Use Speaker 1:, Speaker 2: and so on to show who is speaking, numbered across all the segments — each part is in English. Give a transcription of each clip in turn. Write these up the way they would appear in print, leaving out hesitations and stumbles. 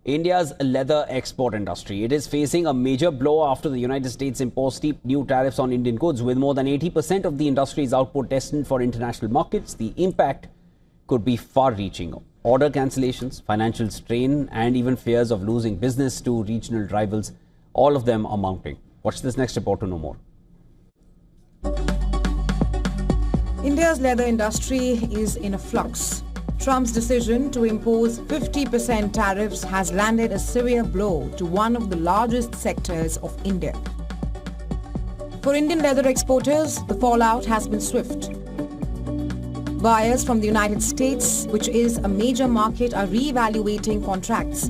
Speaker 1: India's leather export industry. It is facing a major blow after the United States imposed steep new tariffs on Indian goods. With more than 80% of the industry's output destined for international markets, the impact could be far-reaching. Order cancellations, financial strain, and even fears of losing business to regional rivals, all of them are mounting. Watch this next report to know more.
Speaker 2: India's leather industry is in a flux. Trump's decision to impose 50% tariffs has landed a severe blow to one of the largest sectors of India. For Indian leather exporters, the fallout has been swift. Buyers from the United States, which is a major market, are re-evaluating contracts.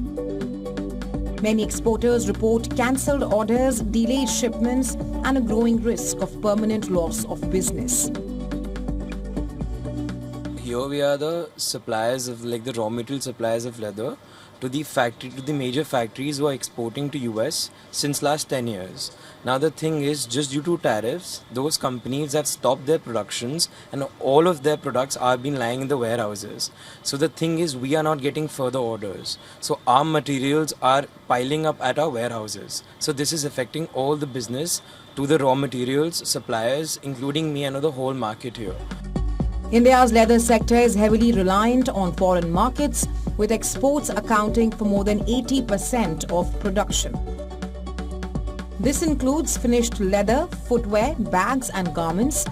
Speaker 2: Many exporters report cancelled orders, delayed shipments, and a growing risk of permanent loss of business.
Speaker 3: Here we are the suppliers of the raw material suppliers of leather to the major factories who are exporting to US since last 10 years. Now the thing is, just due to tariffs, those companies have stopped their productions and all of their products are being lying in the warehouses. So the thing is, we are not getting further orders. So our materials are piling up at our warehouses. So this is affecting all the business to the raw materials suppliers, including me and the whole market here.
Speaker 2: India's leather sector is heavily reliant on foreign markets, with exports accounting for more than 80% of production. This includes finished leather, footwear, bags and garments,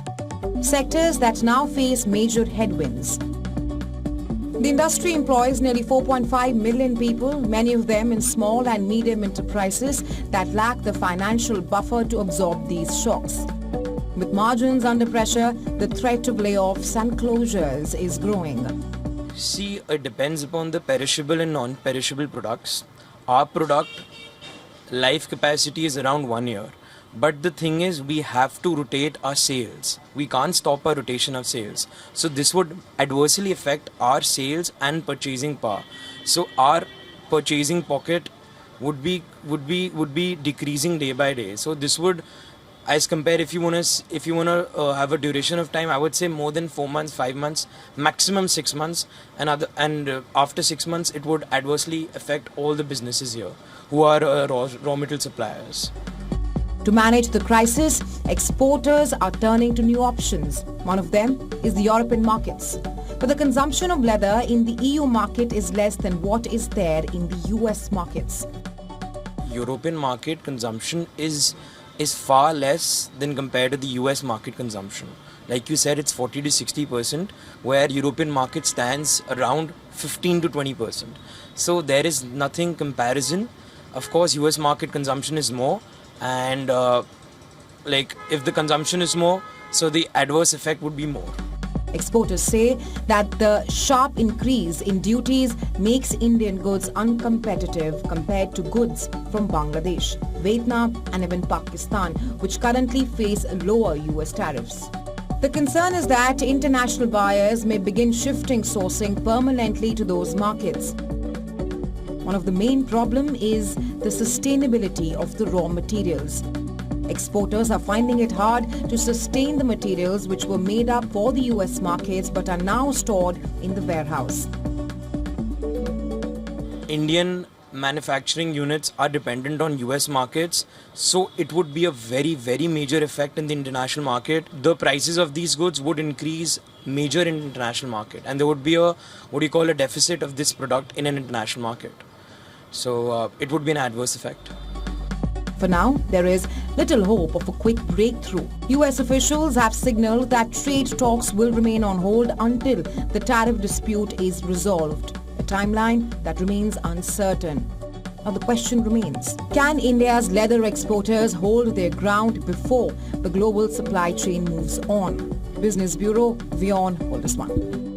Speaker 2: sectors that now face major headwinds. The industry employs nearly 4.5 million people, many of them in small and medium enterprises that lack the financial buffer to absorb these shocks. With margins under pressure, the threat of layoffs and closures is growing.
Speaker 3: See, it depends upon the perishable and non-perishable products. Our product life capacity is around 1 year. But the thing is, we have to rotate our sales. We can't stop our rotation of sales. So this would adversely affect our sales and purchasing power. So our purchasing pocket would be decreasing day by day. So this would, as compared, if you wanna have a duration of time, I would say more than 4 months, 5 months, maximum 6 months, and after 6 months, it would adversely affect all the businesses here who are raw material suppliers.
Speaker 2: To manage the crisis, exporters are turning to new options. One of them is the European markets. But the consumption of leather in the EU market is less than what is there in the US markets.
Speaker 3: European market consumption is far less than compared to the US market consumption. Like you said, it's 40 to 60%, where European market stands around 15 to 20%. So there is nothing comparison. Of course, US market consumption is more, and if the consumption is more, so the adverse effect would be more.
Speaker 2: Exporters say that the sharp increase in duties makes Indian goods uncompetitive compared to goods from Bangladesh, Vietnam and even Pakistan, which currently face lower US tariffs. The concern is that international buyers may begin shifting sourcing permanently to those markets. One of the main problems is the sustainability of the raw materials. Exporters are finding it hard to sustain the materials which were made up for the US markets but are now stored in the warehouse.
Speaker 3: Indian manufacturing units are dependent on US markets, so it would be a very, very major effect in the international market. The prices of these goods would increase major in international market, and there would be a a deficit of this product in an international market. So it would be an adverse effect.
Speaker 2: For now, there is little hope of a quick breakthrough. US officials have signaled that trade talks will remain on hold until the tariff dispute is resolved, a timeline that remains uncertain. Now the question remains, can India's leather exporters hold their ground before the global supply chain moves on? Business Bureau, WION The World.